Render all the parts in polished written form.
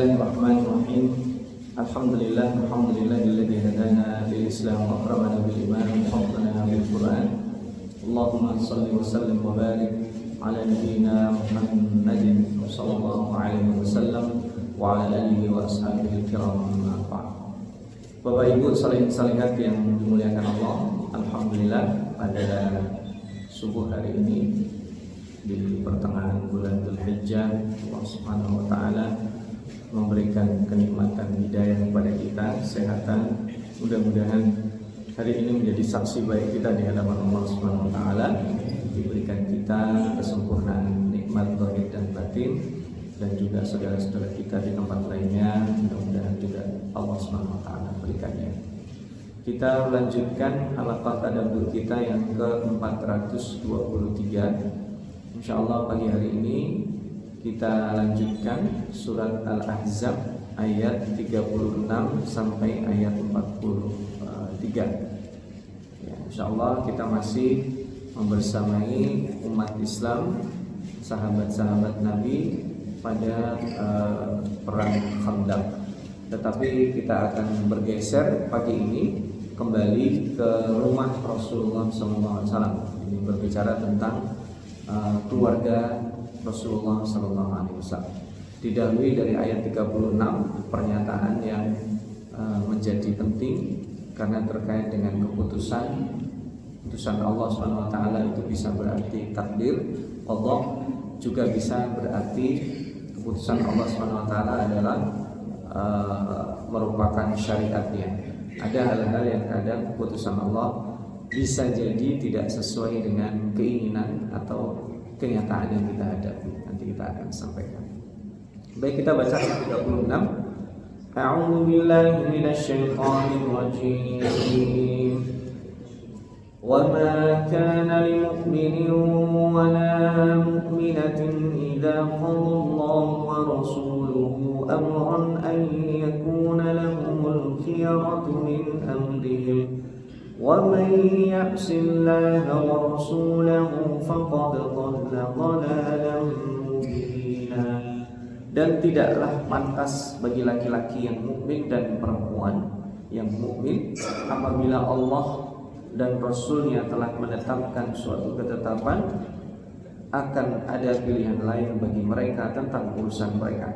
Bismillahirrahmanirrahim. Alhamdulillahilladzi hadana lil Islam wa akramana bil iman wa haffazana bil Qur'an. Allahumma shalli wa sallim wa barik ala nabiyyina Muhammadin sallallahu alaihi wasallam wa ala alihi wa ashabihi kiram. Bapak Ibu salihat yang dimuliakan Allah, alhamdulillah pada subuh hari ini di pertengahan bulan Dzulhijjah, Allah Subhanahu wa taala memberikan kenikmatan hidayah kepada kita, kesehatan. Mudah-mudahan hari ini menjadi saksi baik kita di hadapan Allah Subhanahu wa taala, diberikan kita kesempurnaan nikmat zahir dan batin, dan juga saudara-saudara kita di tempat lainnya, mudah-mudahan juga Allah Subhanahu wa taala berikannya. Kita melanjutkan halaqah tadabbur kita yang ke-423. Insyaallah pagi hari ini kita lanjutkan surat Al-Ahzab ayat 36 sampai ayat 43. Ya, insyaallah kita masih membersamai umat Islam, sahabat-sahabat Nabi pada perang Khandaq. Tetapi kita akan bergeser pagi ini kembali ke rumah Rasulullah SAW. Ini berbicara tentang keluarga Rasulullah SAW. Didahului dari ayat 36, pernyataan yang menjadi penting karena terkait dengan keputusan Allah SWT. Itu bisa berarti takdir Allah, juga bisa berarti keputusan Allah SWT adalah merupakan syariatnya. Ada hal-hal yang kadang keputusan Allah bisa jadi tidak sesuai dengan keinginan atau kenyataan yang kita hadapi. Nanti kita akan sampaikan. Baik, kita baca ayat 36. A'udzu billahi minasyaitonir rajim. Wa ma kana lil mu'minin wa la mu'minatin idza qadallahu wa rasuluhu amran an yakuna lahumul khiyaratu min amrihim. وَمَنْ يَعْصِ اللَّهَ وَرَسُولَهُ فَقَدْ ضَلَّ ضَلَالًا مُبِينًا. Dan tidaklah pantas bagi laki-laki yang mukmin dan perempuan yang mukmin apabila Allah dan Rasulnya telah menetapkan suatu ketetapan, akan ada pilihan lain bagi mereka tentang urusan mereka.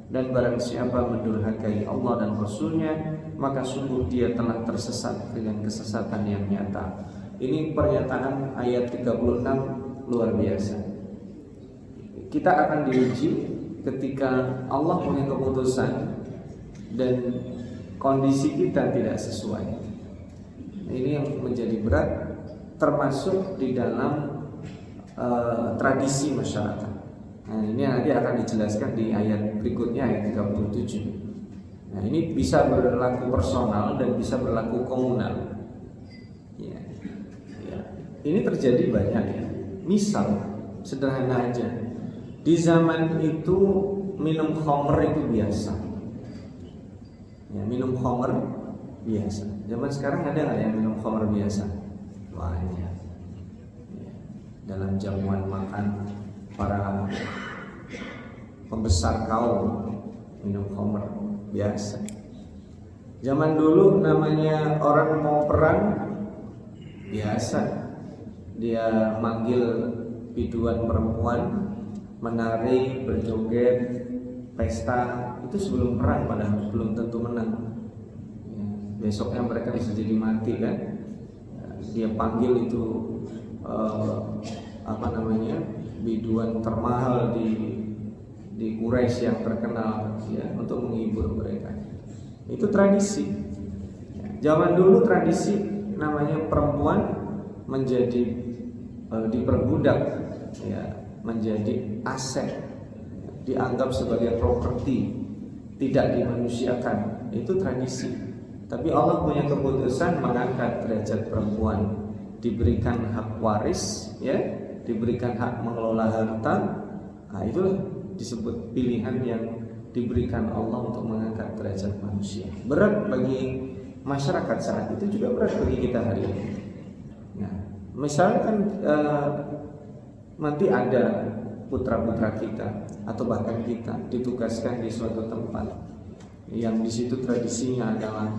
Dan barang siapa mendurhakai Allah dan Rasulnya, maka sungguh dia telah tersesat dengan kesesatan yang nyata. Ini pernyataan ayat 36 luar biasa. Kita akan diuji ketika Allah punya keputusan dan kondisi kita tidak sesuai. Ini yang menjadi berat, termasuk di dalam tradisi masyarakat. Nah, ini nanti akan dijelaskan di ayat berikutnya, ayat 37. Nah, ini bisa berlaku personal dan bisa berlaku komunal. Ya. Ini terjadi banyak ya. Misal, sederhana aja. Di zaman itu minum khamr itu biasa. Ya, minum khamr biasa. Zaman sekarang ada nggak yang minum khamr biasa? Banyak. Ya. Dalam jamuan makan para pembesar kaum minum khamr biasa. Zaman dulu namanya orang mau perang biasa. Dia manggil biduan perempuan, menari, berjoget, pesta. Itu sebelum perang, padahal belum tentu menang. Ya, besoknya mereka bisa jadi mati kan. Dia panggil itu biduan termahal di Quraisy yang terkenal ya, untuk menghibur mereka. Itu tradisi. Zaman dulu tradisi namanya perempuan menjadi diperbudak ya, menjadi aset, dianggap sebagai properti, tidak dimanusiakan. Itu tradisi. Tapi Allah punya keputusan mengangkat derajat perempuan, diberikan hak waris ya, diberikan hak mengelola harta. Nah, itulah disebut pilihan yang diberikan Allah untuk mengangkat derajat manusia. Berat bagi masyarakat saat itu, juga berat bagi kita hari ini. Nah, misalkan nanti ada putra-putra kita atau bahkan kita ditugaskan di suatu tempat yang di situ tradisinya adalah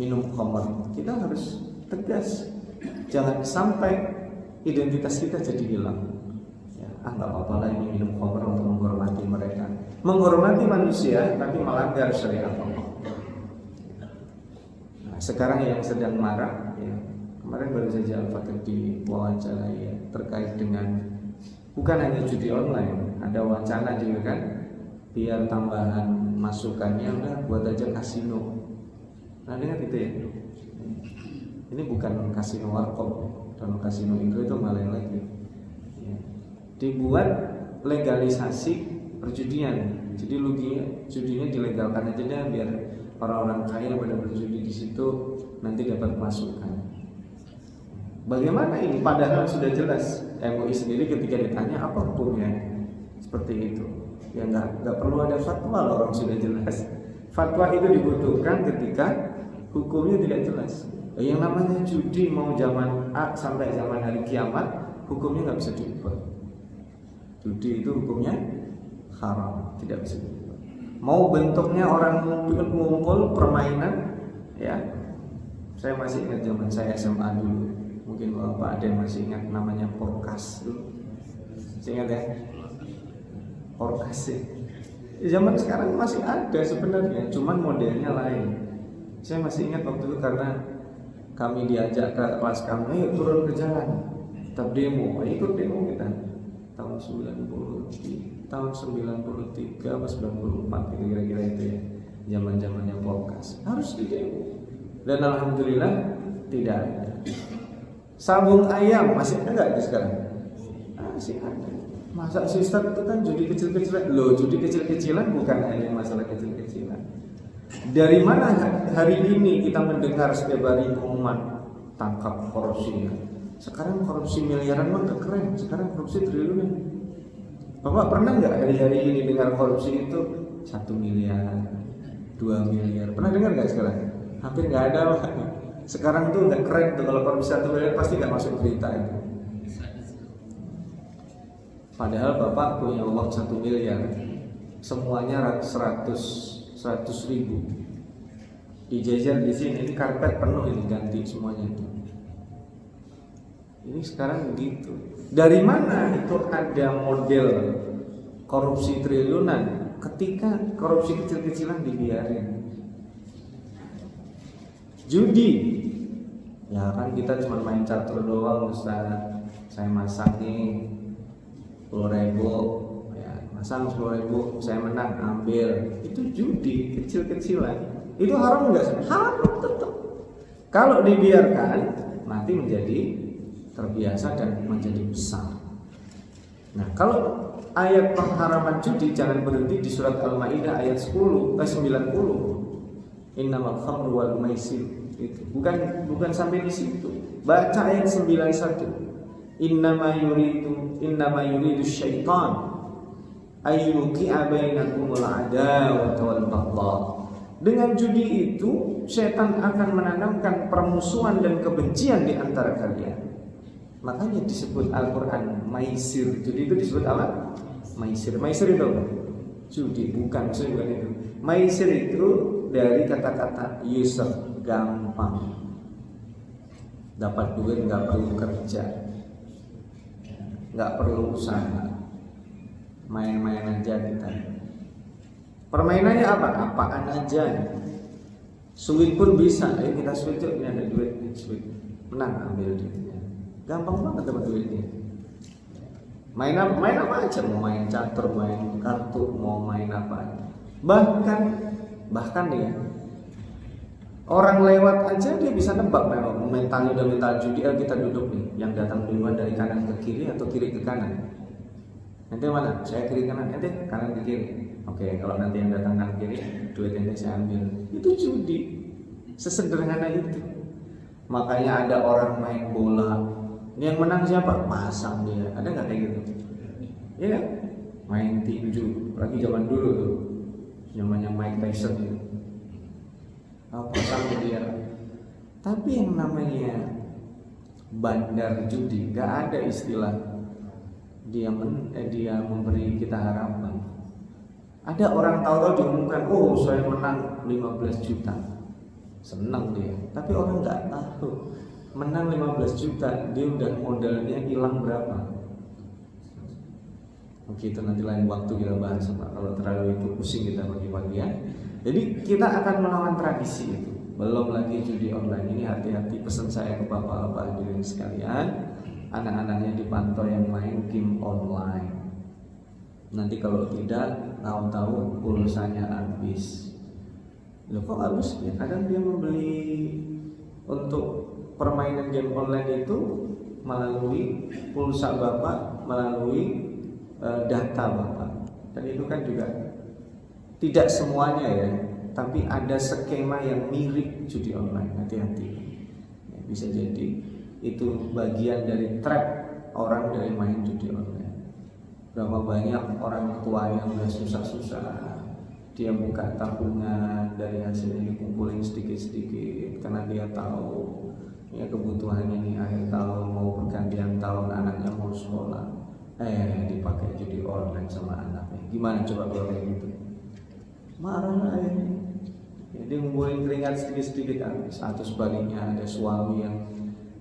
minum khamr, kita harus tegas, jangan sampai identitas kita jadi hilang. Ya, nggak apa-apa lah ini minum khamr untuk menghormati mereka, menghormati manusia tapi melanggar syariat Allah. Nah, sekarang yang sedang marak, ya, kemarin baru saja Al-Fatih diwawancarai ya, terkait dengan bukan hanya judi online, ada wacana juga kan, biar tambahan masukannya udah buat aja kasino. Nah, dengar gitu ya. Ini bukan kasino warkop, kalau kasino itu malah lagi. Ya. Dibuat legalisasi perjudian. Jadi judinya dilegalkan aja deh, biar orang-orang kaya pada berjudi di situ nanti dapat masukan. Bagaimana ini? Padahal sudah jelas MUI sendiri ketika ditanya apa hukumnya seperti itu. Ya nggak perlu ada fatwa loh, orang sudah jelas. Fatwa itu dibutuhkan ketika hukumnya tidak jelas. Yang namanya judi mau zaman A sampai zaman hari kiamat hukumnya nggak bisa diubah. Judi itu hukumnya haram, tidak bisa diubah. Mau bentuknya orang ngumpul permainan, ya. Saya masih ingat zaman saya SMA dulu. Mungkin Bapak ada yang masih ingat namanya Porkas dulu. Masih ingat ya? Porkas sih. Zaman sekarang masih ada sebenarnya, cuman modelnya lain. Saya masih ingat waktu itu karena kami diajak ke kelas kami, ayo turun ke jalan, tetap demo, ikut demo kita. Tahun 93 atau 94 kira-kira itu ya, zaman-zamannya Porkas. Harus di demo. Dan alhamdulillah tidak ada. Sabung ayam masih ada nggak sekarang? Masih ada. Masa sistem itu kan judi kecil-kecilan. Loh, judi kecil-kecilan bukan hanya masalah kecil-kecilan. Dari mana hari ini kita mendengar setiap hari pengumuman tangkap korupsi? Sekarang korupsi miliaran mah gak keren. Sekarang korupsi triliunan. Bapak pernah nggak hari-hari ini dengar korupsi itu 1 miliar, 2 miliar? Pernah dengar nggak sekarang? Hampir nggak ada. Sekarang tuh nggak keren tuh kalau korupsi 1 miliar pasti nggak masuk berita itu. Padahal Bapak punya uang 1 miliar, semuanya 100 ribu. Dijajar di sini, ini karpet penuh ini ganti semuanya itu. Ini sekarang begitu. Dari mana itu ada model korupsi triliunan ketika korupsi kecil-kecilan dibiarin? Judi, ya kan kita cuma main catur doang, Ustaz. Saya masang nih 10.000, ya, masang 10.000, saya menang, ambil. Itu judi kecil-kecilan. Itu haram nggak? Haram tetap. Kalau dibiarkan, nanti menjadi terbiasa dan menjadi besar. Nah, kalau ayat pengharaman judi jangan berhenti di surat Al-Maidah ayat 90. Innamal khamru wal maisir. Itu bukan sampai di situ. Baca ayat 91. Innama yuridu syaitan ayyuqi'a bainakumul adawata wal baghdha. Dengan judi itu setan akan menanamkan permusuhan dan kebencian di antara kalian. Makanya disebut Al-Qur'an maisir. Judi itu disebut apa? Maisir. Maisir itu apa? Judi, bukan itu. Maisir itu dari kata-kata yusr, gampang. Dapat duit nggak perlu kerja, nggak perlu usaha, main-main aja kita. Permainannya apa? Apaan aja. Sweet pun bisa. Ayo kita sweet yuk, ini ada duit, sweet. Menang, ambil duitnya. Gampang banget dapat duitnya. Main apa aja, mau main catur, main kartu, mau main apa. Bahkan ya, orang lewat aja dia bisa nebak mentalnya udah mental judi. Kita duduk nih, yang datang duluan dari kanan ke kiri atau kiri ke kanan. Nanti mana? Saya kiri kanan, nanti kanan ke kiri. Oke, kalau nanti yang datang kanan kiri, duit yang saya ambil. Itu judi, sesederhana itu. Makanya ada orang main bola, ini yang menang siapa? Pasang dia. Ada nggak kayak gitu? Iya, main tinju. Lagi zaman dulu tuh, zamannya Mike Tyson itu. Pasang dia. Tapi yang namanya bandar judi, nggak ada istilah dia memberi kita harapan. Ada orang tahu-tahu diumumkan, oh saya menang 15 juta, senang dia. Tapi orang nggak tahu menang 15 juta dia udah modalnya hilang berapa. Oke, itu nanti lain waktu kita bahas, Pak. Kalau terlalu itu pusing kita pagi-pagi ya. Jadi kita akan melawan tradisi itu. Belum lagi judi online ini, hati-hati, pesan saya ke bapak-bapak hadirin sekalian. Anak-anaknya dipantau yang main game online. Nanti kalau tidak, tahu-tahu pulsanya habis. Loh kok habis? Ya kadang dia membeli untuk permainan game online itu melalui pulsa bapak, melalui data bapak. Dan itu kan juga tidak semuanya ya, tapi ada skema yang mirip judi online. Hati-hati ya, bisa jadi itu bagian dari trap orang dari main judi online. Berapa banyak orang tua yang udah susah-susah, dia buka tabungan, dari hasilnya dikumpulin sedikit-sedikit karena dia tahu ya kebutuhannya ini akhir tahun mau pergantian tahun, anaknya mau sekolah, dipakai judi online sama anaknya. Gimana coba kalau kayak gitu? Marah ayahnya. Ya, dia ngumpulin keringat sedikit-sedikit habis. Atau sebaliknya ada suami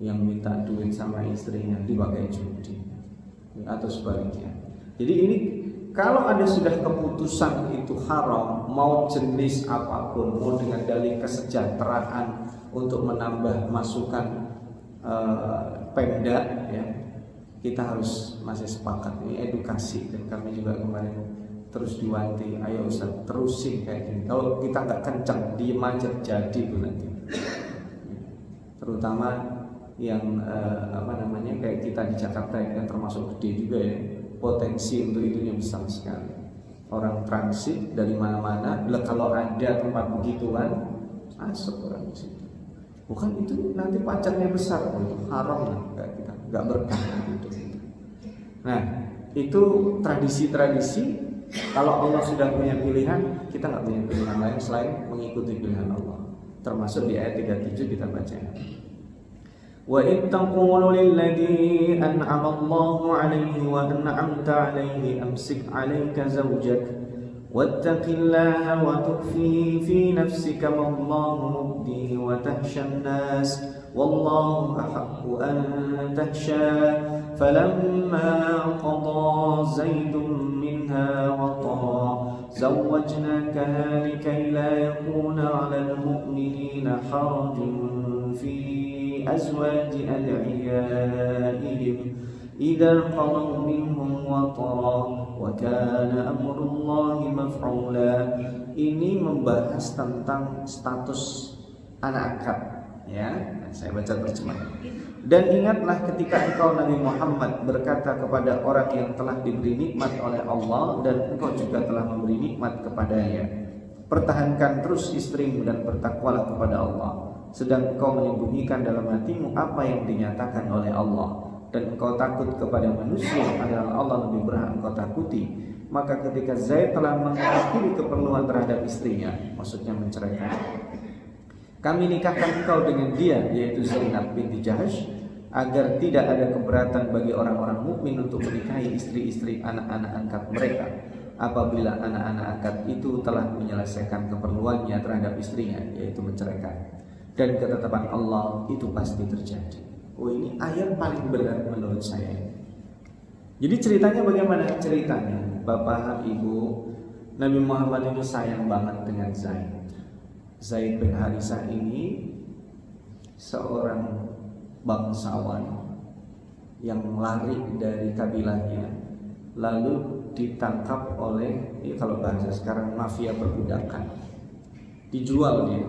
yang minta duit sama istrinya dipakai judi. Atau sebaliknya. Jadi ini kalau ada sudah keputusan itu haram, mau jenis apapun, mau dengan dalih kesejahteraan untuk menambah masukan Pemda ya, kita harus masih sepakat ini edukasi. Dan kami juga kemarin terus diwanti, ayo Ustaz terusin kayak gini. Kalau kita nggak kencang, diem aja jadi bu nanti. Terutama yang kayak kita di Jakarta yang termasuk gede juga ya, potensi untuk itunya besar sekali. Orang transit dari mana-mana, kalau ada tempat begituan, masuk orang di situ. Bukan itu nanti pajaknya besar, itu haram lah, nggak berkah gitu. Nah, itu tradisi-tradisi. Kalau Allah sudah punya pilihan, kita nggak punya pilihan lain selain mengikuti pilihan Allah. Termasuk di ayat 37 kita baca. وَإِذْ تَقُولُ لِلَّذِي أَنْعَمَ اللَّهُ عَلَيْهِ وَأَنْعَمْتَ عَلَيْهِ أَمْسِكْ عَلَيْكَ زَوْجَكَ وَاتَّقِ اللَّهَ وَتُخْفِي فِي نَفْسِكَ مَا اللَّهُ مُبْدِيهِ وَتَخْشَى النَّاسَ وَاللَّهُ أَحَقُّ أَنْ تَخْشَاهُ فَلَمَّا قَضَى زَيْدٌ مِنْهَا وَطَرًا زَوَّجْنَاكَهَا لِكَيْ لَا يَكُونَ عَلَى الْمُؤْمِنِينَ حَرَجٌ في أزواج أدعيائهم إذا قضوا منهم وطرا وكان أمر الله مفعولا. Ini membahas tentang status anak angkat ya. Saya baca terjemahan. Dan ingatlah ketika engkau Nabi Muhammad berkata kepada orang yang telah diberi nikmat oleh Allah dan engkau juga telah memberi nikmat kepadanya, pertahankan terus istrimu dan bertakwalah kepada Allah, sedang engkau menyembunyikan dalam hatimu apa yang dinyatakan oleh Allah, dan engkau takut kepada manusia padahal Allah lebih berhak engkau takuti. Maka ketika Zaid telah mengakhiri keperluan terhadap istrinya, maksudnya menceraikan, kami nikahkan engkau dengan dia, yaitu Zainab binti Jahash, agar tidak ada keberatan bagi orang-orang mukmin untuk menikahi istri-istri anak-anak angkat mereka apabila anak-anak angkat itu telah menyelesaikan keperluannya terhadap istrinya, yaitu menceraikan. Dan ketetapan Allah itu pasti terjadi. Oh, ini ayat paling berat menurut saya. Jadi ceritanya bagaimana? Ceritanya Bapak Ibu, Nabi Muhammad itu sayang banget dengan Zaid. Zaid bin Harisah ini seorang bangsawan yang lari dari kabilahnya, lalu ditangkap oleh, kalau bahasa sekarang, mafia perbudakan. Dijual dia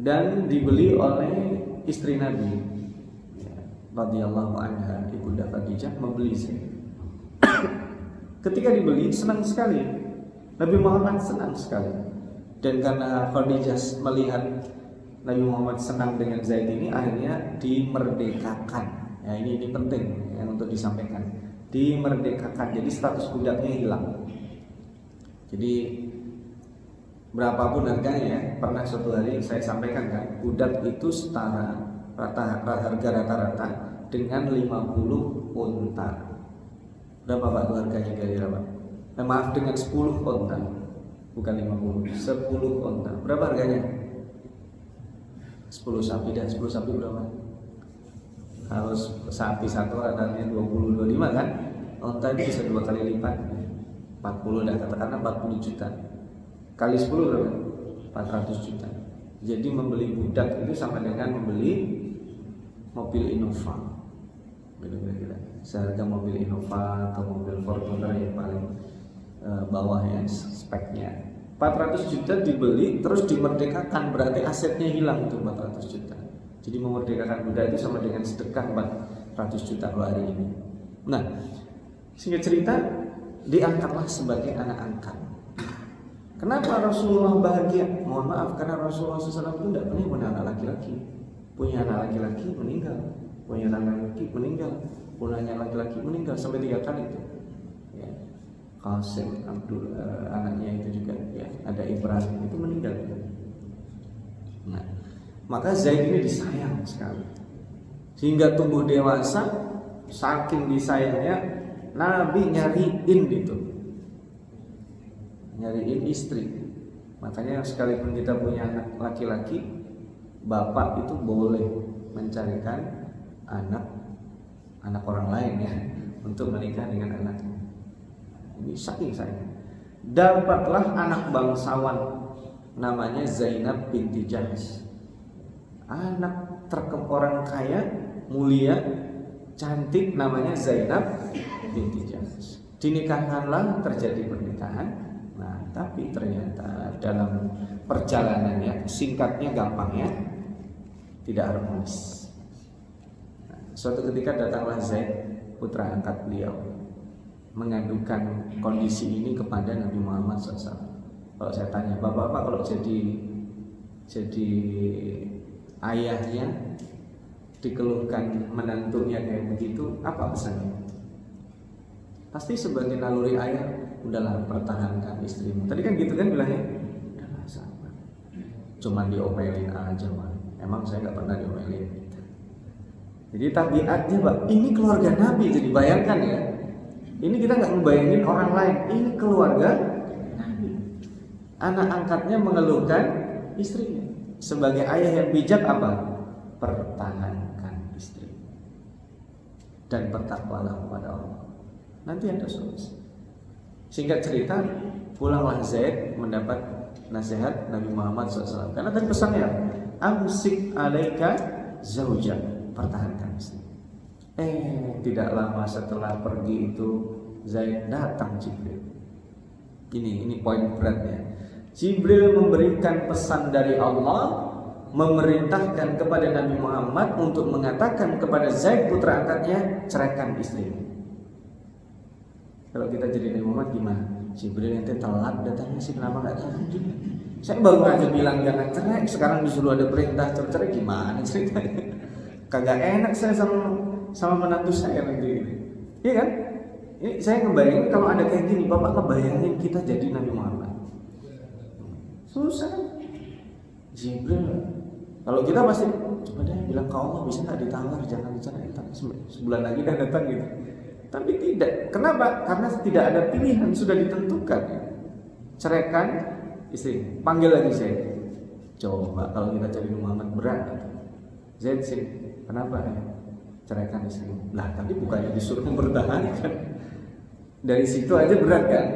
dan dibeli oleh istri Nabi radhiyallahu anha, Ibunda Khadijah membeli Zaid. Ketika dibeli senang sekali, Nabi Muhammad senang sekali. Dan karena Khadijah melihat Nabi Muhammad senang dengan Zaid ini, akhirnya dimerdekakan. Ya, ini penting ya, untuk disampaikan. Dimerdekakan, jadi status budaknya hilang. Jadi berapapun harganya, pernah suatu hari saya sampaikan kan, budak itu setara harga rata-rata dengan 50 unta. Berapa Pak itu harganya kira-kira Pak? Maaf, dengan 10 unta. Bukan 50, 10 unta. Berapa harganya? 10 sapi, dan 10 sapi berapa? Kalau sapi satu harganya 20-25 kan? Unta itu bisa 2 kali lipat, 40, dah katakanlah 40 juta. Kali 10 berapa? 400 juta. Jadi membeli budak itu sama dengan membeli mobil Innova. Kira-kira seharga mobil Innova atau mobil Fortuner yang paling bawah ya speknya. 400 juta dibeli terus dimerdekakan, berarti asetnya hilang itu 400 juta. Jadi memerdekakan budak itu sama dengan sedekah 400 juta kalau hari ini. Nah, singkat cerita, diangkatlah sebagai anak angkat. Kenapa Rasulullah bahagia? Mohon maaf, karena Rasulullah SAW itu tidak punya anak laki-laki. Punya anak laki-laki meninggal, punya anak laki-laki meninggal, punya anak laki-laki meninggal sampai 3 kali itu. Ya. Qasim, Abdul, anaknya itu juga, ya, ada Ibrahim itu meninggal. Nah, maka Zaid ini disayang sekali, sehingga tumbuh dewasa, saking disayangnya Nabi nyariin gitu, nyariin istri. Makanya sekalipun kita punya anak laki-laki, bapak itu boleh mencarikan anak orang lain ya untuk menikah dengan anaknya. Ini saking sayang. Dapatlah anak bangsawan namanya Zainab binti Jahsh. Anak orang kaya, mulia, cantik, namanya Zainab binti Jahsh. Dinikahkanlah, terjadi pernikahan. Nah, tapi ternyata dalam perjalanannya, singkatnya gampangnya, tidak harmonis. Nah, suatu ketika datanglah Zaid, putra angkat beliau, mengadukan kondisi ini kepada Nabi Muhammad SAW. Kalau saya tanya, bapak-bapak kalau jadi ayahnya dikeluhkan menantunya kayak begitu, apa pesannya? Pasti sebagai naluri ayah, udahlah pertahankan istrimu. Tadi kan gitu kan bilangnya, udahlah sabar, cuman diomelin aja man. Emang saya nggak pernah diomelin. Jadi tabiatnya Pak, ini keluarga Nabi. Jadi bayangkan ya, ini kita nggak ngebayangin orang lain, ini keluarga Nabi. Anak angkatnya mengeluhkan istrinya. Sebagai ayah yang bijak apa? Pertahankan istri dan bertakwalah kepada Allah. Nanti ada solusi. Singkat cerita, pulanglah Zaid mendapat nasihat Nabi Muhammad SAW. Karena tadi pesannya, amsik alaika zaujak, pertahankan istri. Tidak lama setelah pergi itu, Zaid datang Jibril. Ini poin beratnya. Jibril memberikan pesan dari Allah, memerintahkan kepada Nabi Muhammad untuk mengatakan kepada Zaid putra angkatnya, ceraikan istrimu. Kalau kita jadi Nabi Muhammad gimana? Jibril nanti telat datangnya sih, kenapa nggak tahu juga? Saya baru aja bilang jangan cerai, sekarang disuruh ada perintah cerai, gimana ceritanya? Kagak enak saya sama menantu saya nanti. Iya kan? Ini saya ngebayangin kalau ada kayak gini, bapak ngebayangin kita jadi Nabi Muhammad. Susah. Jibril, kalau kita pasti coba deh bilang ke Allah, bisa nggak ditawar, jangan dicerai, sebulan lagi dah datang gitu. Tapi tidak. Kenapa? Karena tidak ada pilihan, sudah ditentukan. Ceraikan istri. Panggil lagi Zaid. Coba kalau kita cari Muhammad berat. Zaid sih, kenapa ya? Ceraikan istri. Lah, tapi bukannya disuruh mempertahankan. Dari situ aja berat kan?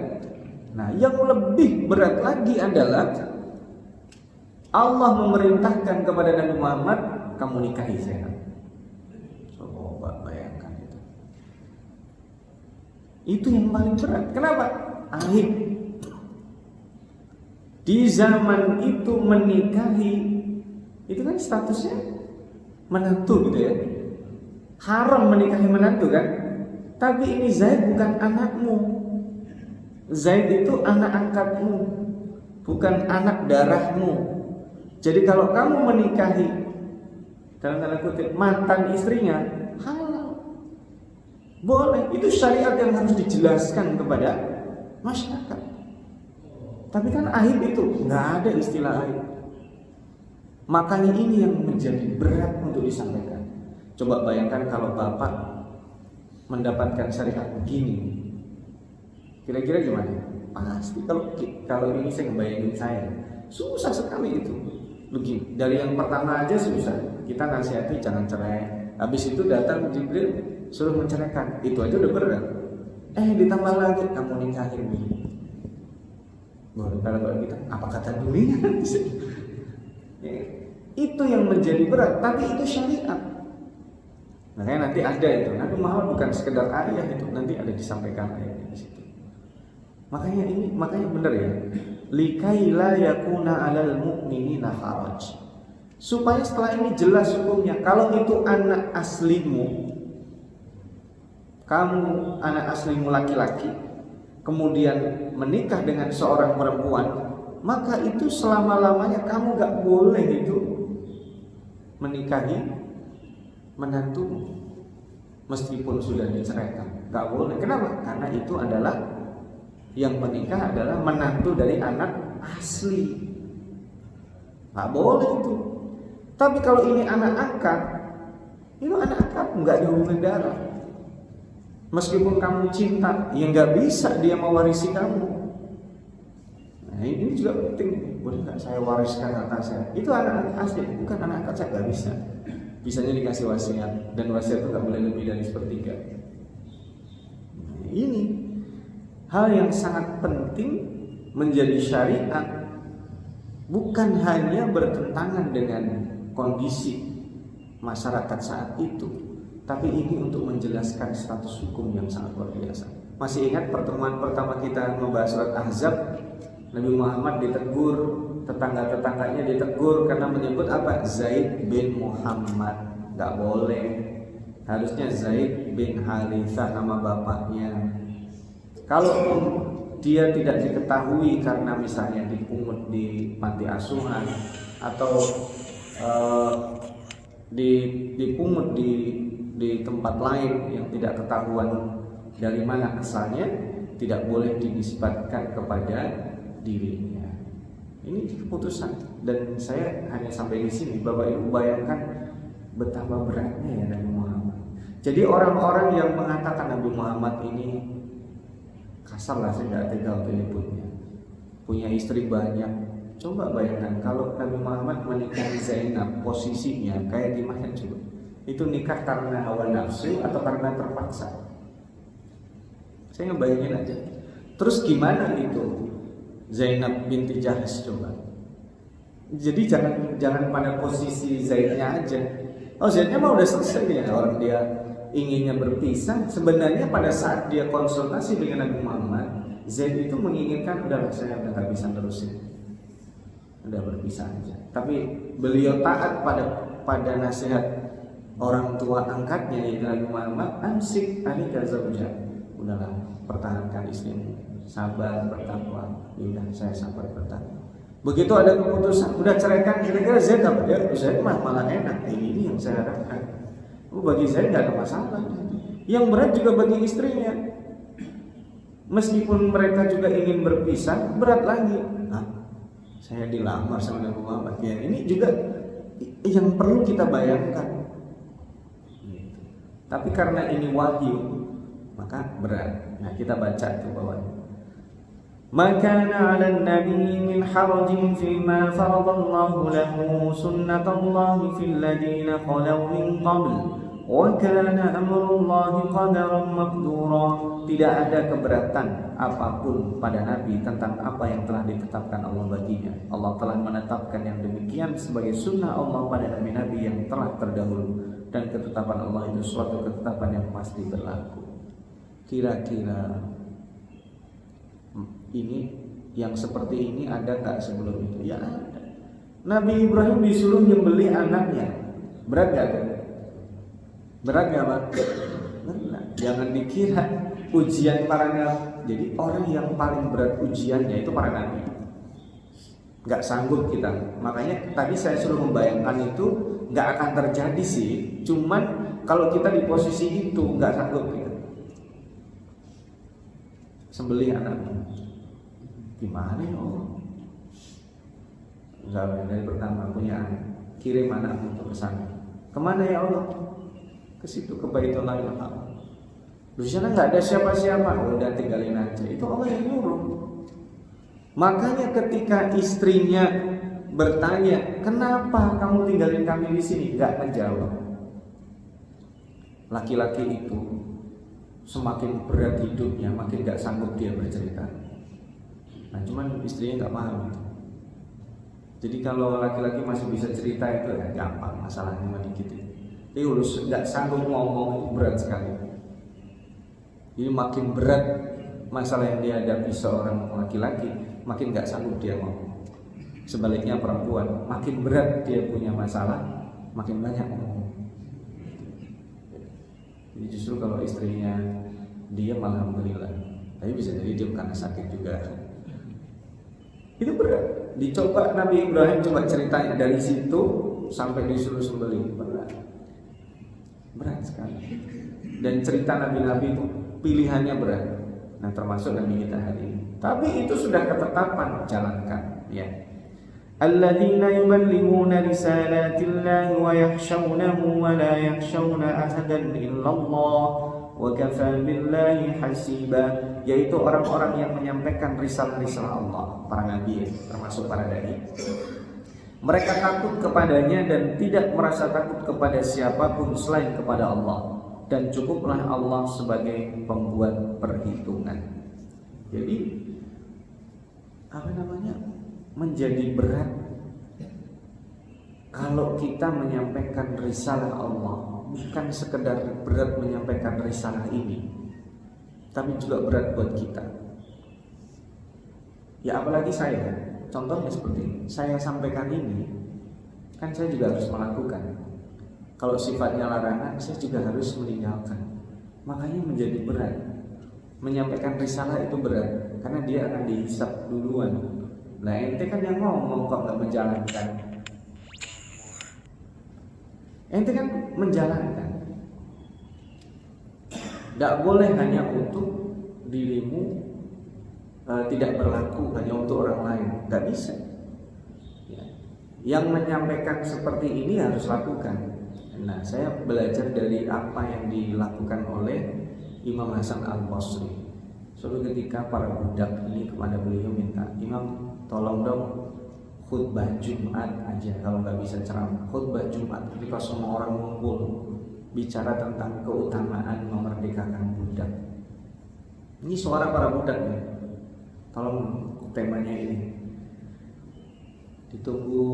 Nah, yang lebih berat lagi adalah Allah memerintahkan kepada Nabi Muhammad, kamu nikahi Zainab. Coba bayangkan itu. Itu yang paling berat. Kenapa? Aib. Di zaman itu menikahi itu kan statusnya menantu gitu ya. Haram menikahi menantu kan? Tapi ini Zaid bukan anakmu. Zaid itu anak angkatmu, bukan anak darahmu. Jadi kalau kamu menikahi dalam tanda kutip mantan istrinya, halal, boleh. Itu syariat yang harus dijelaskan kepada masyarakat. Tapi kan aib itu nggak ada istilah aib. Makanya ini yang menjadi berat untuk disampaikan. Coba bayangkan kalau bapak mendapatkan syariat begini, kira-kira gimana? Pasti kalau ini saya ngebayangin saya susah sekali itu. Begini, dari yang pertama aja susah. Kita nasihati jangan cerai. Habis itu datang Jibril suruh menceraikan. Itu aja udah berat. Ditambah lagi kamu nikahin dulu. Kalau kita apa kata dunia? Itu yang menjadi berat. Tapi itu syariat. Makanya nanti ada itu. Nabi Muhammad bukan sekedar ayah itu, nanti ada disampaikan ayatnya di situ. Makanya benar ya. Likai la yakuna 'alal mu'minina haraj. Supaya setelah ini jelas hukumnya. Kalau itu anak aslimu, kamu anak aslimu laki-laki, kemudian menikah dengan seorang perempuan, maka itu selama-lamanya kamu gak boleh itu menikahi menantumu meskipun sudah diceraikan. Gak boleh. Kenapa? Karena itu adalah yang menikah adalah menantu dari anak asli. Gak boleh itu. Tapi kalau ini anak angkat, itu anak angkat nggak ada hubungan darah. Meskipun kamu cinta, ya nggak bisa dia mewarisi kamu. Nah ini juga penting. Boleh nggak saya wariskan harta saya? Itu anak asli, bukan anak angkat saya nggak bisa. Bisanya dikasih wasiat, dan wasiat itu nggak boleh lebih dari sepertiga. Nah, ini hal yang sangat penting menjadi syariat, bukan hanya bertentangan dengan kondisi masyarakat saat itu, tapi ini untuk menjelaskan status hukum yang sangat luar biasa. Masih ingat pertemuan pertama kita membahas surat Ahzab, Nabi Muhammad ditegur, tetangga-tetangganya ditegur karena menyebut apa? Zaid bin Muhammad. Gak boleh. Harusnya Zaid bin Harithah nama bapaknya. Kalau dia tidak diketahui karena misalnya dipungut di panti asuhan atau dipungut di tempat lain yang tidak ketahuan dari mana asalnya, tidak boleh dinisbatkan kepada dirinya. Ini keputusan, dan saya hanya sampai di sini. Bapak Ibu bayangkan betapa beratnya ya Nabi Muhammad. Jadi orang-orang yang mengatakan Nabi Muhammad ini kasar lah, saya tidak tega untuk nyebutnya, punya istri banyak. Coba bayangkan kalau Nabi Muhammad menikahi Zainab, posisinya kayak gimana coba? Itu nikah karena hawa nafsu atau karena terpaksa? Saya ngebayangin aja. Terus gimana itu Zainab binti Jahsh coba? Jadi jangan pada posisi Zaidnya aja. Oh, Zaidnya mah udah selesai ya, orang dia inginnya berpisah. Sebenarnya pada saat dia konsultasi dengan Nabi Muhammad, Zaid itu menginginkan udah saya udah gak bisa terusin, udah berpisah aja. Tapi beliau taat pada nasihat orang tua angkatnya yaitu Nabi Muhammad, amsik anika zaujah, udahlah pertahankan istrimu, sabar bertakwa. Udah saya sabar bertakwa. Begitu ada keputusan udah ceraikan, kira-kira Zaid apa? Ya Zaid malah enak. Ini yang saya harapkan. Bagi Zaid nggak ada masalah. Yang berat juga bagi istrinya. Meskipun mereka juga ingin berpisah, berat lagi. Saya dilamar sama Nabi Muhammad. Ya, ini juga yang perlu kita bayangkan. Tapi karena ini wahyu, maka berat. Nah, kita baca itu bawahnya. Maka 'alan nabi min harajin fima faradallahu lahu sunnatullahi fil ladina khalaw min qabl wa kana amrullahi qadaran maqdura. Tidak ada keberatan apapun pada Nabi tentang apa yang telah ditetapkan Allah baginya. Allah telah menetapkan yang demikian sebagai sunnah Allah pada nabi-nabi yang telah terdahulu, dan ketetapan Allah itu suatu ketetapan yang pasti berlaku. Kira-kira ini yang seperti ini ada nggak sebelum itu? Ya ada. Nabi Ibrahim disuruh nyembelih anaknya. Berat nggak tuh? Berat nggak Pak? Berat. Jangan dikira ujian para nabi. Jadi orang yang paling berat ujiannya itu para nabi. Nggak sanggup kita. Makanya tadi saya suruh membayangkan itu nggak akan terjadi sih. Cuman kalau kita di posisi itu nggak sanggup kita. Sembelih anaknya. Gimana ya Allah? Misalnya dari pertama punya anak, kirim anakmu untuk ke sana. Kemana ya Allah? Ke situ, ke Baitullah. Di sana nggak ada siapa-siapa, udah tinggalin aja. Itu Allah yang nyuruh. Makanya ketika istrinya bertanya, kenapa kamu tinggalin kami di sini? Nggak menjawab. Laki-laki itu semakin berat hidupnya, makin nggak sanggup dia bercerita. Nah, cuman istrinya nggak paham itu. Jadi kalau laki-laki masih bisa cerita itu ya gampang, masalahnya mah dikit. Tapi harus nggak sanggup ngomong itu berat sekali. Jadi makin berat masalah yang dihadapi seorang laki-laki, makin nggak sanggup dia ngomong. Sebaliknya perempuan, makin berat dia punya masalah, makin banyak ngomong. Jadi justru kalau istrinya dia malah alhamdulillah, tapi bisa jadi dia karena sakit juga. Itu berat. Dicoba Nabi Ibrahim coba ceritanya dari situ sampai disuruh sembelih, berat sekali. Dan cerita nabi-nabi itu pilihannya berat. Nah, termasuk Nabi kita hari ini. Tapi itu sudah ketetapan, jalankan ya. Alladzina yuballighuna risalatillahi wa yakhshawnahu wa la yakhshawna ahadan illallah wa kafa billahi hasiba, yaitu orang-orang yang menyampaikan risalah-risalah Allah, para nabi termasuk para dai. Mereka takut kepadanya dan tidak merasa takut kepada siapapun selain kepada Allah, dan cukuplah Allah sebagai pembuat perhitungan. Jadi menjadi berat kalau kita menyampaikan risalah Allah. Bukan sekedar berat menyampaikan risalah ini, tapi juga berat buat kita. Ya apalagi saya, contohnya seperti ini. Saya sampaikan ini, kan saya juga harus melakukan. Kalau sifatnya larangan, saya juga harus meninggalkan. Makanya menjadi berat. Menyampaikan risalah itu berat, karena dia akan dihisab duluan. Nah ente kan yang ngomong kok nggak menjalankan. Ente kan menjalankan. Tidak boleh hanya untuk dirimu, tidak berlaku hanya untuk orang lain. Tidak bisa ya. Yang menyampaikan seperti ini harus lakukan. Nah saya belajar dari apa yang dilakukan oleh Imam Hasan Al-Basri. Suatu ketika para budak ini kepada beliau minta, Imam tolong dong khutbah Jumat aja, kalau nggak bisa ceramah, khutbah Jumat ketika semua orang ngumpul bicara tentang keutamaan memerdekakan budak. Ini suara para budak nih, tolong temanya ini. Ditunggu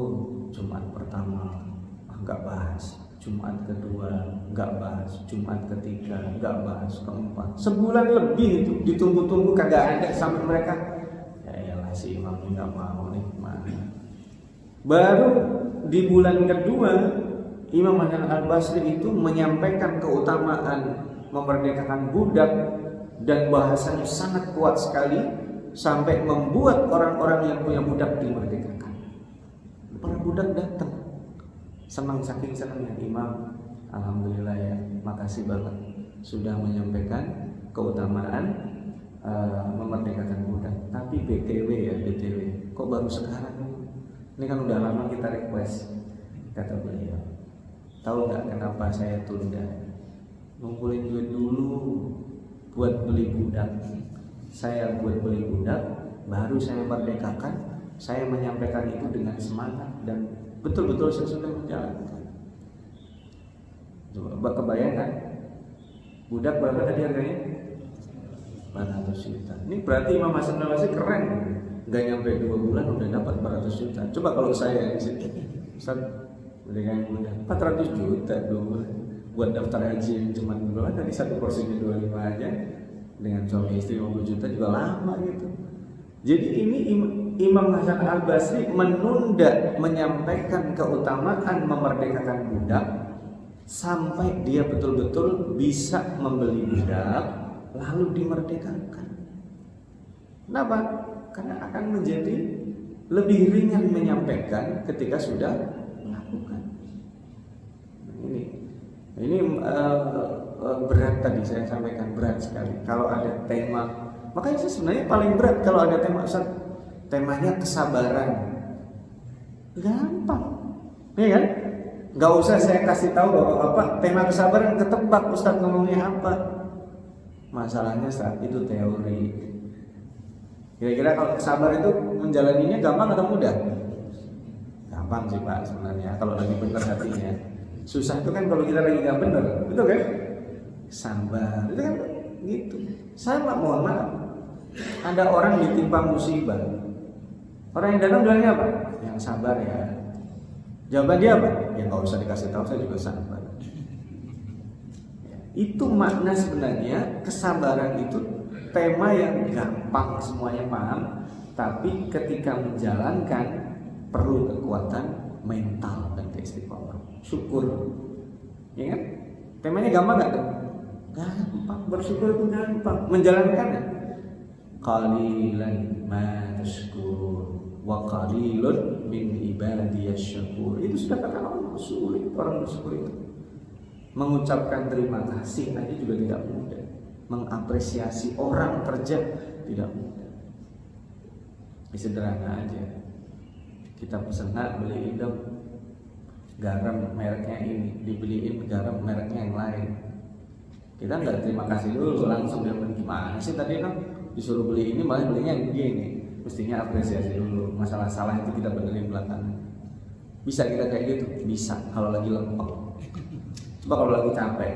Jumat pertama nggak bahas, Jumat kedua nggak bahas, Jumat ketiga nggak bahas, keempat, sebulan lebih itu ditunggu-tunggu kagak ada sampai mereka ya elah si imam nggak mau nih mana. Baru di bulan kedua Imam Hasan Al-Basri itu menyampaikan keutamaan memerdekakan budak dan bahasanya sangat kuat sekali sampai membuat orang-orang yang punya budak dimerdekakan. Para budak datang senang, saking senangnya Imam, alhamdulillah ya, makasih banget sudah menyampaikan keutamaan memerdekakan budak. Tapi BTW ya, BTW kok baru sekarang? Ini kan udah lama kita request, kata beliau. Tahu nggak kenapa saya tunda? Ngumpulin duit dulu buat beli budak. Saya buat beli budak, baru saya merdekakan. Saya menyampaikan itu dengan semangat dan betul-betul saya sudah menjalankan. Coba kebayang kan? Budak berapa tadi harganya? 400 juta. Ini berarti Imam Hasan Al-Basri keren. Gak nyampe 2 bulan udah dapat 400 juta. Coba kalau saya di situ, Ustaz, dengan mudah 400 juta 2 bulan buat daftar haji yang cuma dulu kan tadi satu porsinya 25 aja, dengan suami istri 50 juta juga lama gitu. Jadi ini Imam Hasan Al-Basri menunda menyampaikan keutamaan memerdekakan budak sampai dia betul-betul bisa membeli budak lalu dimerdekakan. Kenapa? Karena akan menjadi lebih ringan menyampaikan ketika sudah melakukan. Ini berat tadi saya sampaikan, berat sekali. Kalau ada tema, makanya saya sebenarnya paling berat kalau ada tema, Ustaz, temanya kesabaran. Gampang, ya kan? Gak usah saya kasih tahu bahwa apa tema kesabaran, ketebak Ustaz ngomongnya apa. Masalahnya saat itu teori. Kira-kira kalau sabar itu menjalaninya gampang atau mudah? Gampang sih Pak sebenarnya kalau lagi benar hatinya. Susah itu kan kalau kita lagi nggak benar, betul kan? Sabar itu kan gitu. Sama, mohon maaf. Ada orang ditimpa musibah. Orang yang datang bilangnya apa? Yang sabar ya. Jawaban dia apa? Ya nggak usah dikasih tahu, saya juga sabar. Itu makna sebenarnya kesabaran itu tema yang gampang semuanya paham, tapi ketika menjalankan perlu kekuatan mental dan keistiqomahan. Syukur, ya kan? Temanya gampang nggak tuh? Gampang, bersyukur itu gampang. Menjalankannya qalilan ma tashkur wa qalilun min ibadiyasy syakur. Itu sudah kata Allah, sulit orang bersyukur itu. Mengucapkan terima kasih aja juga tidak mudah. Mengapresiasi orang kerja tidak mudah. Sederhana aja. Kita pesan beliin dong garam mereknya ini, dibeliin garam mereknya yang lain. Kita nggak terima kasih dulu, langsung dia bilang gimana sih tadi kan disuruh beli ini malah belinya yang begini. Mestinya apresiasi dulu. Masalah salah itu kita benerin belakangan. Bisa kita kayak gitu? Bisa kalau lagi lempeng. Coba kalau lagi capek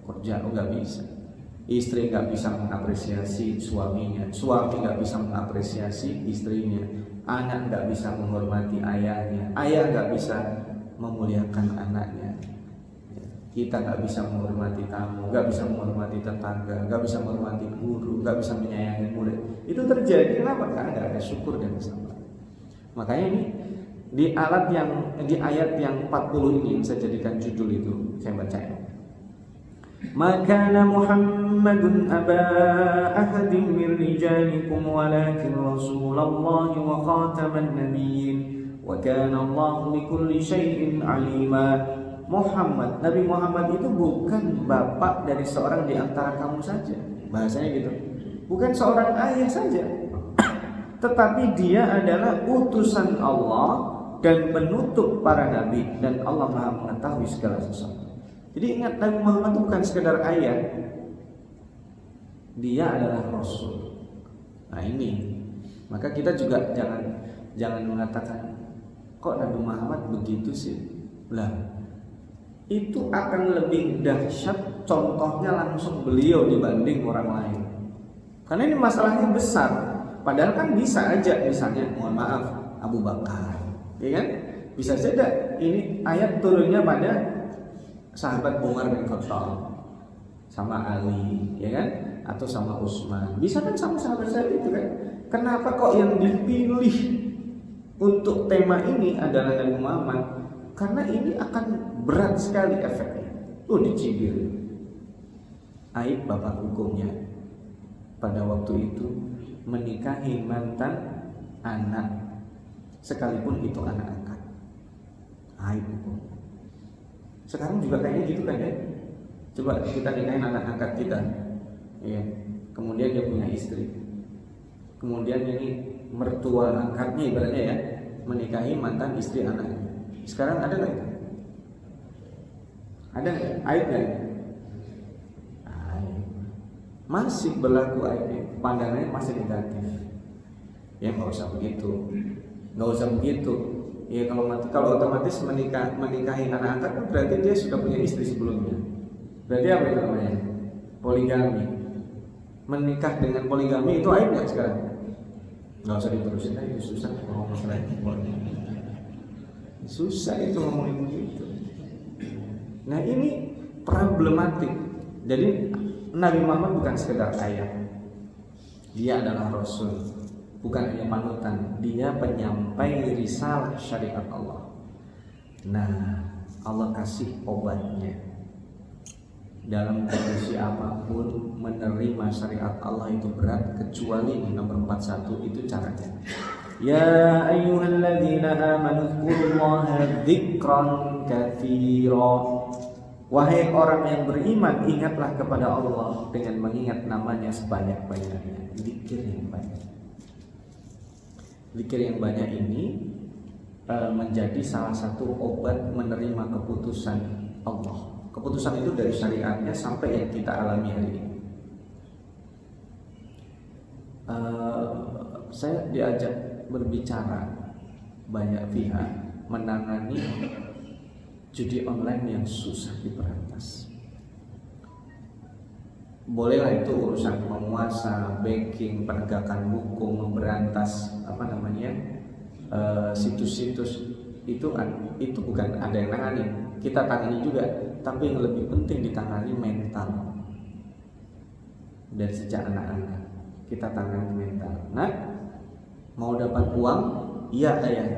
kerja, nggak bisa. Istri nggak bisa mengapresiasi suaminya, suami nggak bisa mengapresiasi istrinya, anak nggak bisa menghormati ayahnya, ayah nggak bisa memuliakan anaknya, kita nggak bisa menghormati tamu, nggak bisa menghormati tetangga, nggak bisa menghormati guru, nggak bisa menyayangi murid. Itu terjadi kenapa? Karena nggak ada syukur dan kesabaran. Makanya ini di ayat yang 40 ini yang saya jadikan judul itu, saya baca ya. Maka Muhammadun aba ahadin min rijalikum walakin Rasulullah wa khataman nabiyyin wa kana Allah bikulli syai'in alima. Nabi Muhammad itu bukan bapak dari seorang di antara kamu saja. Bahasanya gitu. Bukan seorang ayah saja. Tetapi dia adalah utusan Allah dan penutup para nabi, dan Allah Maha mengetahui segala sesuatu. Jadi ingat, Nabi Muhammad itu bukan sekedar ayah, dia adalah Rasul. Nah ini, maka kita juga jangan mengatakan kok Nabi Muhammad begitu sih. Lah, itu akan lebih dahsyat contohnya langsung beliau dibanding orang lain. Karena ini masalahnya besar. Padahal kan bisa aja misalnya, mohon maaf, Abu Bakar, ya kan? Bisa saja ini ayat turunnya pada sahabat Umar bin Khattab sama Ali, ya kan? Atau sama Utsman. Bisa kan sama sahabat saya itu kan? Kenapa kok yang dipilih untuk tema ini adalah Nabi Muhammad? Karena ini akan berat sekali efeknya. Dicibir. Aib bapak hukumnya pada waktu itu menikahi mantan anak, sekalipun itu anak angkat. Aib hukum. Sekarang juga kayaknya gitu kan ya. Coba kita nikahin anak angkat kita, ya. Kemudian dia punya istri. Kemudian ini mertua angkatnya ibaratnya ya, menikahi mantan istri anaknya. Sekarang ada nggak itu? Ada nggak? Aib nggak? Aib. Masih berlaku aibnya. Pandangannya masih negatif. Ya nggak usah begitu. Nggak usah begitu. Ya kalau otomatis menikahi anak angkat kan berarti dia sudah punya istri sebelumnya. Berarti apa itu namanya? Poligami. Menikah dengan poligami itu aib nggak sekarang? Nggak usah diterusin, itu susah ngomong masalah itu. Susah itu ngomongin begitu. Nah ini problematik. Jadi Nabi Muhammad bukan sekedar ayah, dia adalah Rasul. Bukan hanya panutan, dia penyampai risalah syariat Allah. Nah, Allah kasih obatnya. Dalam kondisi apapun menerima syariat Allah itu berat, kecuali nomor 41 itu caranya. Ya ayyuhalladzina amanu dzkurullaha dzikran katsira. Wahai orang yang beriman, ingatlah kepada Allah dengan mengingat namanya sebanyak-banyaknya. Zikir yang banyak. Zikir yang banyak ini menjadi salah satu obat menerima keputusan Allah. Keputusan itu dari syariatnya sampai yang kita alami hari ini. saya diajak berbicara banyak pihak menangani judi online yang susah diberantas. Bolehlah itu urusan penguasa, backing, penegakan hukum, memberantas situs-situs itu bukan ada yang tangani, kita tangani juga, tapi yang lebih penting ditangani mental. Dari sejak anak-anak kita tangani mental. Nah, mau dapat uang? Iya ayah,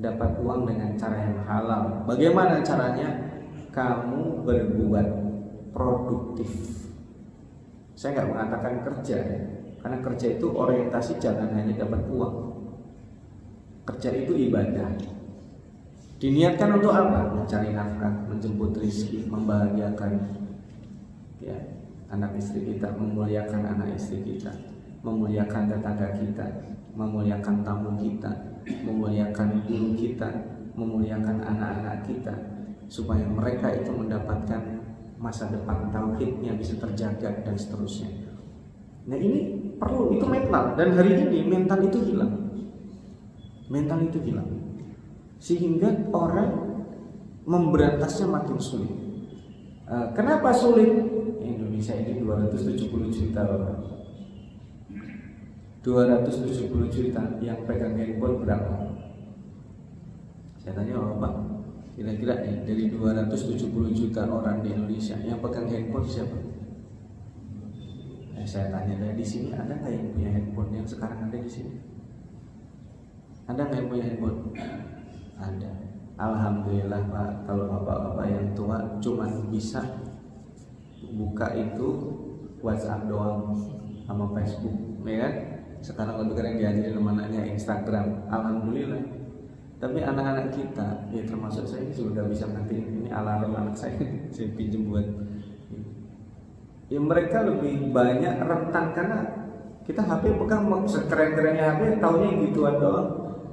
dapat uang dengan cara yang halal. Bagaimana caranya? Kamu berbuat produktif. Saya nggak mengatakan kerja ya, karena kerja itu orientasi jangan hanya dapat uang. Kerja itu ibadah. Diniatkan untuk apa? Mencari nafkah, menjemput rezeki, membahagiakan ya anak istri kita, memuliakan anak istri kita, memuliakan tetangga kita, memuliakan tamu kita, memuliakan guru kita, memuliakan anak-anak kita, supaya mereka itu mendapatkan masa depan tauhidnya bisa terjaga dan seterusnya. Nah ini perlu, itu mental, dan hari ini mental itu hilang. Mental itu hilang, sehingga orang memberantasnya makin sulit. Kenapa sulit? Indonesia ini 270 juta orang. 270 juta yang pegang handphone berapa? Saya tanya Bapak, kira-kira dari 270 juta orang di Indonesia yang pegang handphone siapa? Saya tanya dari sini, ada nggak yang punya handphone yang sekarang ada di sini? Ada nggak yang punya handphone? Ada. Alhamdulillah Pak, kalau bapak-bapak yang tua cuma bisa buka itu WhatsApp doang sama Facebook, ya kan? Sekarang lebih keren diajarin sama anaknya Instagram. Alhamdulillah. Tapi anak-anak kita, ya termasuk saya juga nggak bisa matiin ini alarm anak saya, saya pinjam buat. Ya mereka lebih banyak rentan karena kita HP pegang sekeren-kerennya HP, taunya yang gituan doang.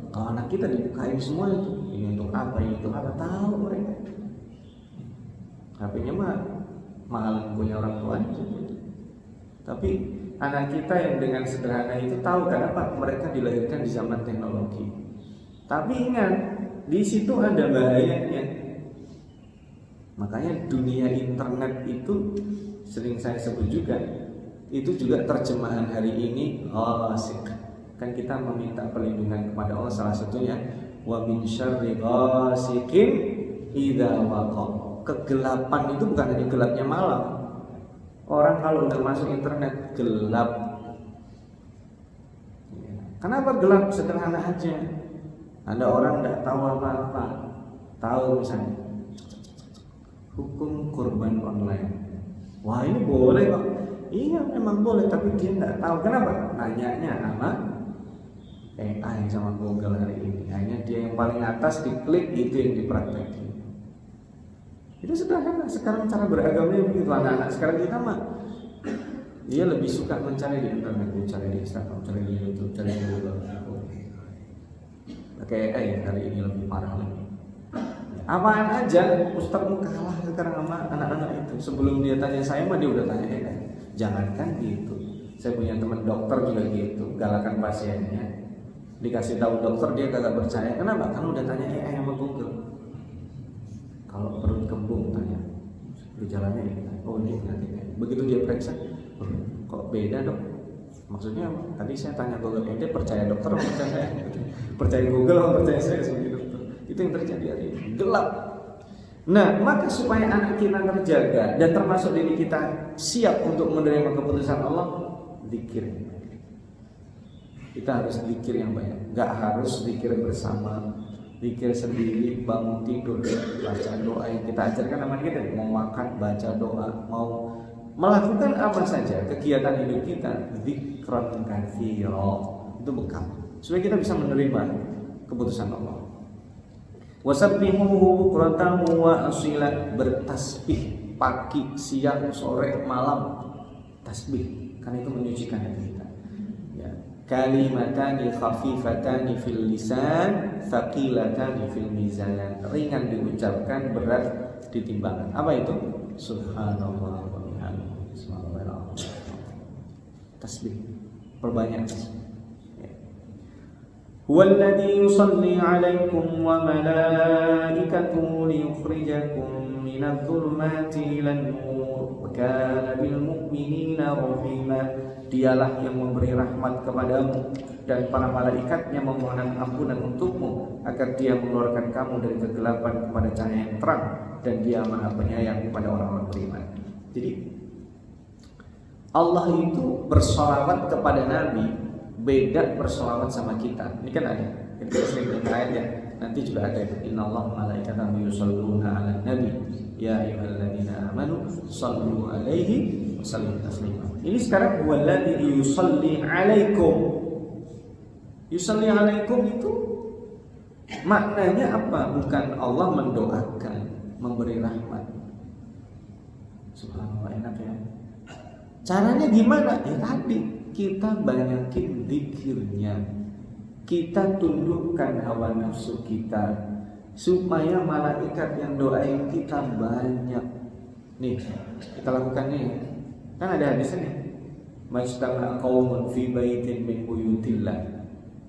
Kalau anak kita dibukain semua itu, ini untuk apa, ini untuk apa, tahu mereka. HP-nya mah mahal punya orang tuanya. Tapi anak kita yang dengan sederhana itu tahu kenapa mereka dilahirkan di zaman teknologi. Tapi ingat, di situ ada bahayanya. Makanya dunia internet itu sering saya sebut juga, itu juga terjemahan hari ini ghasik. Kan kita meminta perlindungan kepada Allah, salah satunya wa min syarri ghasikin idza waqab. Kegelapan itu bukan hanya gelapnya malam. Orang kalau udah masuk internet gelap. Kenapa gelap? Sederhana aja. Ada orang tidak tahu apa-apa. Tahu misalnya hukum kurban online. Wah ini boleh Pak. Iya memang boleh, tapi dia tidak tahu. Kenapa? Nanyanya sama AI sama Google hari ini. Hanya dia yang paling atas diklik, itu yang dipraktekin. Itu sederhana. Sekarang cara beragamanya begitu. Anak-anak sekarang kita mah dia lebih suka mencari di internet, mencari di Instagram, mencari di YouTube, mencari di Google. Pakai AI hari ini lebih parah lagi. Apaan aja, Ustaz kalah sekarang sama anak-anak itu. Sebelum dia tanya saya mah dia udah tanya AI. Jangankan gitu, saya punya teman dokter juga gitu, galakan pasiennya. Dikasih tahu dokter dia kagak percaya. Kenapa? Kan udah tanya AI sama Google. Kalau perut kembung tanya gejalanya ini. Oh ini nanti. Begitu dia periksa, kok beda dok? Maksudnya tadi saya tanya Google, dia percaya dokter atau percaya saya? Percaya Google atau percaya saya sebagai dokter? Itu yang terjadi hari ini. Gelap. Nah, maka supaya anak kita terjaga dan termasuk diri kita siap untuk menerima keputusan Allah, zikir. Kita harus zikir yang banyak. Gak harus zikir bersama, zikir sendiri, bangun tidur, baca doa yang kita ajarkan sama kita. Mau makan, baca doa, mau melakukan apa saja kegiatan hidup kita, zikran katsira, itu bekal supaya kita bisa menerima keputusan Allah. Wasabbihuhu bukratan wa asila, bertasbih pagi, siang, sore, malam, tasbih karena itu menyucikan hati kita. Ya. Kalimatani khafifatani fil lisan, thaqilatani fil mizan, ringan diucapkan, berat di timbangan. Apa itu? Subhanallah wa bihamdihi, subhanallah. Tasbih. perbanyak. Huwallazi yusalli 'alaikum wa malaikatuhu liyukhrijakum minadh-dhulumati ilan nur wa kana bil mu'minina rahima. Dialah yang memberi rahmat kepadamu dan para malaikatnya memohon ampunan untukmu agar dia mengeluarkan kamu dari kegelapan kepada cahaya yang terang, dan dia Maha Penyayang kepada orang-orang beriman. Jadi Allah itu bersolawat kepada Nabi, beda bersolawat sama kita. Ini kan ada, kita sering dengar ayat ya. Nanti juga ada itu. Innallaha malaikatahu yusholluna 'alan nabi ya ayyuhalladzina amanu shallu 'alaihi wa sallimu taslima. Ini sekarang huwallazi yusalli 'alaikum. Yusalli 'alaikum itu maknanya apa? Bukan Allah mendoakan, memberi rahmat. Subhanallah, enak ya. Caranya gimana? Ya tadi kita banyakin zikirnya, kita tundukkan hawa nafsu kita supaya malaikat yang doain kita banyak. Nih, kita lakukan nih. Kan ada hadisnya nih. Majtama'a qaumun fi baitin min buyutillah.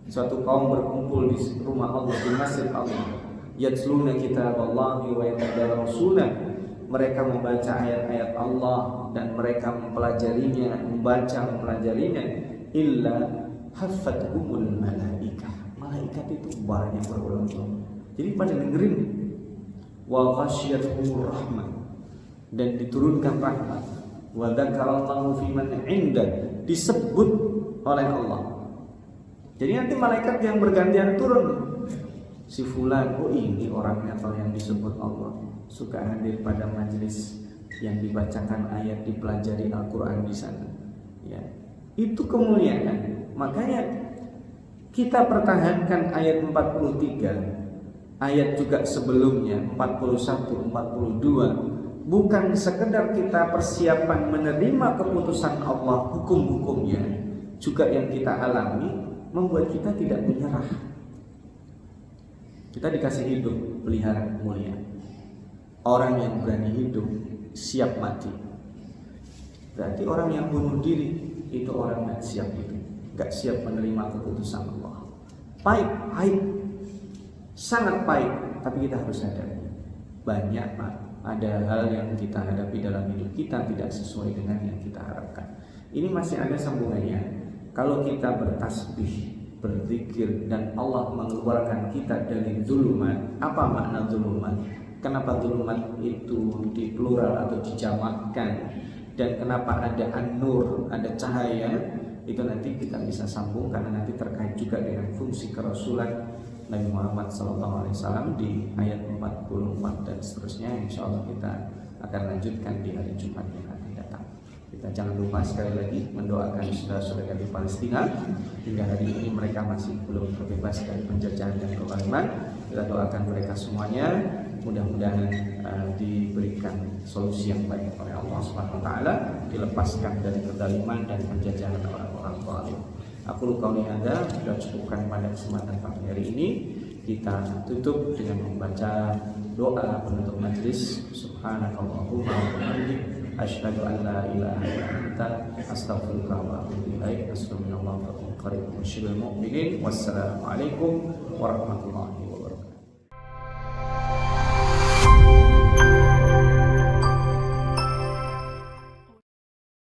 Suatu kaum berkumpul di rumah Allah, di masjid Allah. Yatluna kitaballahi wa yatadarrasuna. Mereka membaca ayat-ayat Allah dan mereka mempelajarinya, mempelajarinya. Illa hafathumul malaikah. Malaikat itu banyak berulang-ulang. Jadi pada dengerin. Wa ghasyiyatuhur rahmah, dan diturunkan rahmat. Wa dzakarallahu fi man 'inda, disebut oleh Allah. Jadi nanti malaikat yang bergantian turun. Si fulan, oh ini orangnya atau yang disebut Allah, suka hadir pada majelis yang dibacakan ayat, dipelajari Al-Quran di sana. Ya, itu kemuliaan. Makanya kita pertahankan ayat 43, ayat juga sebelumnya 41, 42. Bukan sekedar kita persiapan menerima keputusan Allah, hukum-hukumnya, juga yang kita alami membuat kita tidak menyerah. Kita dikasih hidup, pelihara mulia. Orang yang berani hidup siap mati. Berarti orang yang bunuh diri itu orang yang siap hidup, gak siap menerima keputusan Allah. Pahit, sangat pahit. Tapi kita harus sadar, banyak ada hal yang kita hadapi dalam hidup kita tidak sesuai dengan yang kita harapkan. Ini masih ada sambungannya. Kalau kita bertasbih, berzikir, dan Allah mengeluarkan kita dari zulumat. Apa makna zulumat? Kenapa zulumat itu di plural atau dijamakkan? Dan kenapa ada an-nur, ada cahaya? Itu nanti kita bisa sambung karena nanti terkait juga dengan fungsi kerasulan Nabi Muhammad SAW di ayat 44 dan seterusnya. Insya Allah kita akan lanjutkan di hari Jumat yang akan datang. Kita jangan lupa sekali lagi mendoakan saudara-saudara di Palestina. Hingga hari ini mereka masih belum terbebas dari penjajahan dan kezaliman. Kita doakan mereka semuanya, mudah-mudahan diberikan solusi yang baik oleh Allah Subhanahu wa taala, dilepaskan dari kezaliman dan penjajahan orang-orang zalim. Aku qauli hadza, sudah cukupkan pada kesempatan pagi hari ini. Kita tutup dengan membaca doa penutup majelis. Subhanakallahumma wa bihamdika asyhadu an la ilaha illa anta astaghfiruka wa atubu ilaik. Assalamualaikum warahmatullahi wabarakatuh. Wassalamualaikum warahmatullahi